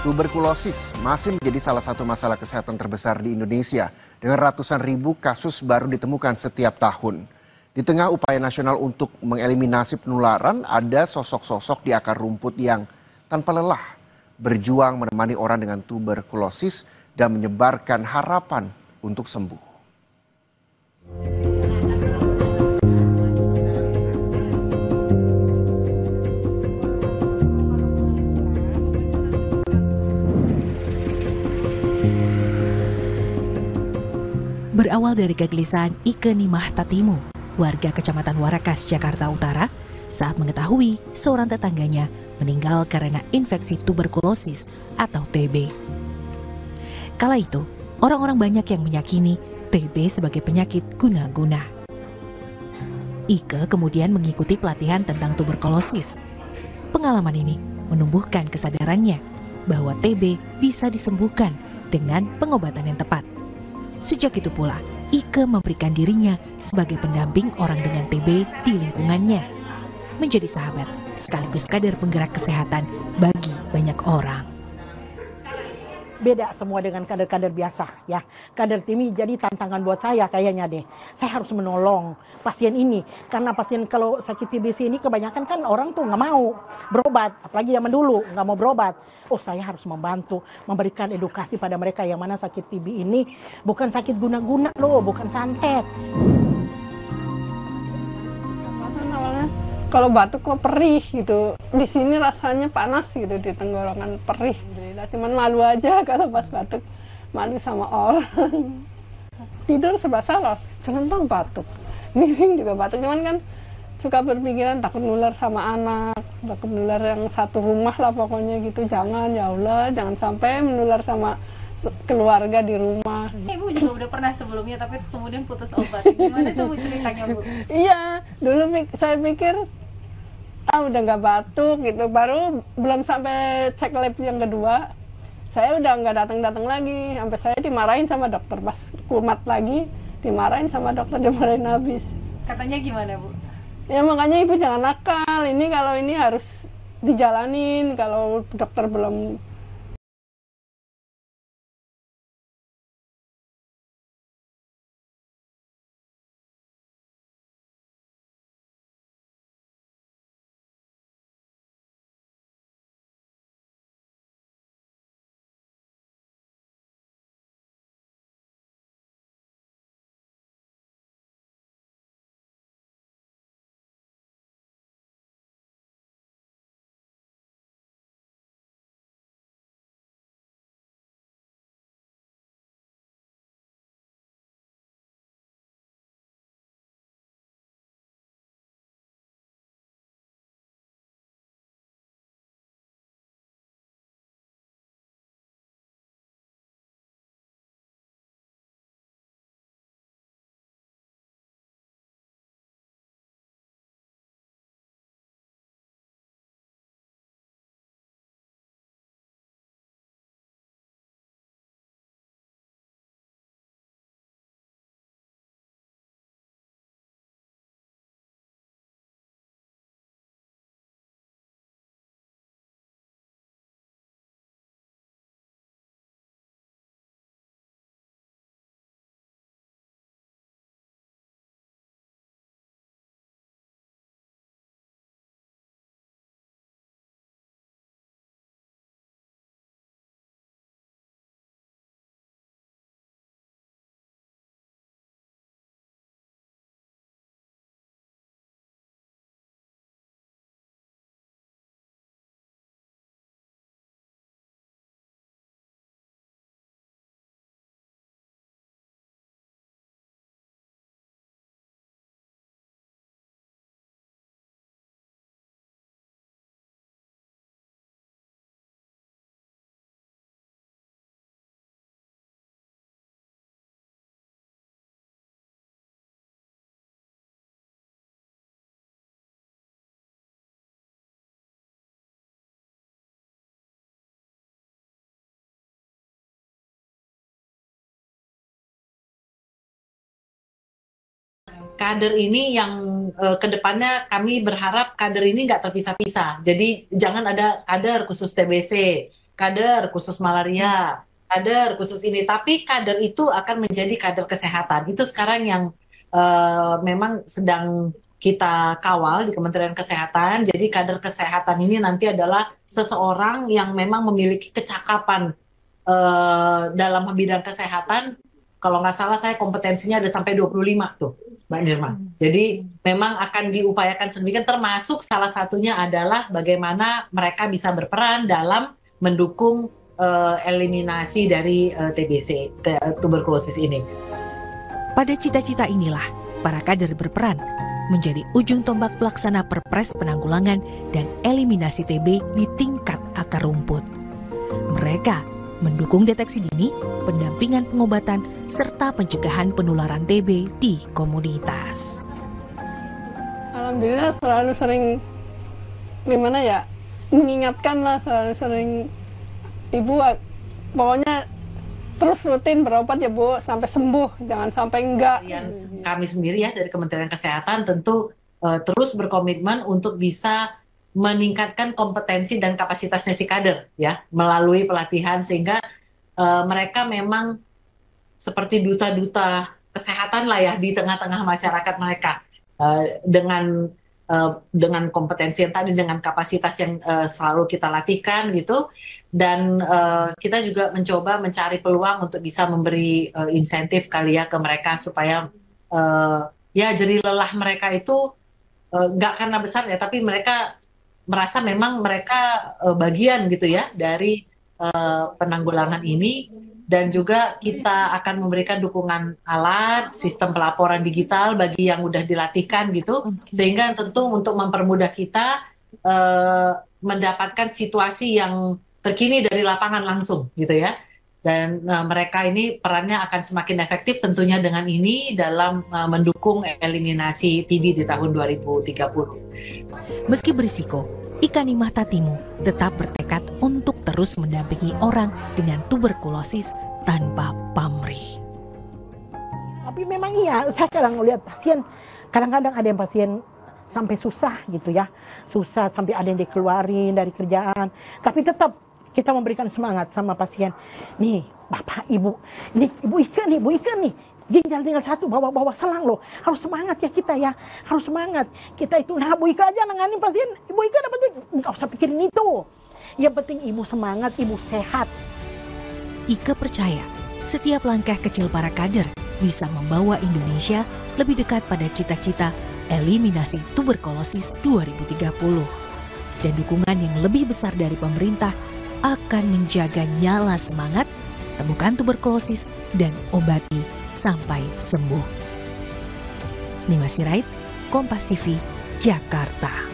Tuberkulosis masih menjadi salah satu masalah kesehatan terbesar di Indonesia dengan ratusan ribu kasus baru ditemukan setiap tahun. Di tengah upaya nasional untuk mengeliminasi penularan, ada sosok-sosok di akar rumput yang tanpa lelah berjuang menemani orang dengan tuberkulosis dan menyebarkan harapan untuk sembuh. Berawal dari kegelisahan Ike Nimah Tatimu, warga Kecamatan Warakas, Jakarta Utara, saat mengetahui seorang tetangganya meninggal karena infeksi tuberkulosis atau TB. Kala itu, orang-orang banyak yang meyakini TB sebagai penyakit guna-guna. Ike kemudian mengikuti pelatihan tentang tuberkulosis. Pengalaman ini menumbuhkan kesadarannya bahwa TB bisa disembuhkan dengan pengobatan yang tepat. Sejak itu pula, Ike memberikan dirinya sebagai pendamping orang dengan TB di lingkungannya. Menjadi sahabat sekaligus kader penggerak kesehatan bagi banyak orang. Beda semua dengan kader-kader biasa ya. Kader TIMI jadi tantangan buat saya kayaknya deh. Saya harus menolong pasien ini. Karena pasien kalau sakit TBC ini kebanyakan kan orang tuh nggak mau berobat. Apalagi zaman dulu nggak mau berobat. Oh, saya harus membantu, memberikan edukasi pada mereka yang mana sakit TB ini bukan sakit guna-guna loh, bukan santet. Awalnya kalau batuk kok perih gitu. Di sini rasanya panas gitu di tenggorokan, perih. Cuman malu aja kalau pas batuk, malu sama orang. Tidur serba salah, celentang batuk, miring juga batuk. Cuman kan suka berpikiran takut nular sama anak, takut nular yang satu rumah lah pokoknya gitu. Jangan, ya Allah, jangan sampai menular sama keluarga di rumah. Ibu juga udah pernah sebelumnya tapi kemudian putus obat. Gimana tuh Bu ceritanya, Bu? Iya, dulu saya pikir udah nggak batuk gitu, baru belum sampai cek lab yang kedua saya udah nggak datang lagi, sampai saya dimarahin sama dokter. Pas kumat lagi dimarahin sama dokter, dimarahin habis. Katanya gimana, Bu? Ya makanya ibu jangan nakal, ini kalau ini harus dijalanin, kalau dokter belum. Kader ini yang kedepannya kami berharap kader ini nggak terpisah-pisah. Jadi jangan ada kader khusus TBC, kader khusus malaria, kader khusus ini, tapi kader itu akan menjadi kader kesehatan. Itu sekarang yang memang sedang kita kawal di Kementerian Kesehatan. Jadi kader kesehatan ini nanti adalah seseorang yang memang memiliki kecakapan dalam bidang kesehatan. Kalau nggak salah saya kompetensinya ada sampai 25 tuh, Mbak Nirma. Jadi memang akan diupayakan sedemikian, termasuk salah satunya adalah bagaimana mereka bisa berperan dalam mendukung eliminasi dari TBC, tuberkulosis ini. Pada cita-cita inilah para kader berperan menjadi ujung tombak pelaksana Perpres penanggulangan dan eliminasi TB di tingkat akar rumput. Mereka mendukung deteksi dini, pendampingan pengobatan, serta pencegahan penularan TB di komunitas. Alhamdulillah selalu sering mengingatkan lah, selalu sering Ibu pokoknya terus rutin berobat ya Bu sampai sembuh, jangan sampai enggak. Kami sendiri ya dari Kementerian Kesehatan tentu terus berkomitmen untuk bisa meningkatkan kompetensi dan kapasitasnya si kader ya melalui pelatihan, sehingga mereka memang seperti duta-duta kesehatan lah ya di tengah-tengah masyarakat mereka, dengan kompetensi yang tadi, dengan kapasitas yang selalu kita latihkan gitu. Dan kita juga mencoba mencari peluang untuk bisa memberi insentif kali ya ke mereka supaya ya jerih lelah mereka itu nggak karena besar ya, tapi mereka merasa memang mereka bagian gitu ya dari penanggulangan ini. Dan juga kita akan memberikan dukungan alat, sistem pelaporan digital bagi yang udah dilatihkan gitu, sehingga tentu untuk mempermudah kita mendapatkan situasi yang terkini dari lapangan langsung gitu ya. Dan mereka ini perannya akan semakin efektif tentunya dengan ini dalam mendukung eliminasi TB di tahun 2030. Meski berisiko, Ika Nimah Tatimu tetap bertekad untuk terus mendampingi orang dengan tuberkulosis tanpa pamrih. Tapi memang iya, saya kadang lihat pasien, kadang-kadang ada yang pasien sampai susah gitu ya. Susah sampai ada yang dikeluarin dari kerjaan. Tapi tetap kita memberikan semangat sama pasien. Nih, Bapak, Ibu. Nih, Ibu Ika nih. Ginjal tinggal satu, bawa selang loh. Harus semangat ya kita ya. Harus semangat. Kita itu, nah Bu Ika aja nanganin pasien. Ibu Ika dapat duit. Nggak usah pikirin itu. Yang penting Ibu semangat, Ibu sehat. Ika percaya setiap langkah kecil para kader bisa membawa Indonesia lebih dekat pada cita-cita eliminasi tuberkulosis 2030. Dan dukungan yang lebih besar dari pemerintah akan menjaga nyala semangat, temukan tuberkulosis, dan obati sampai sembuh. Nima Sirait, Kompas TV, Jakarta.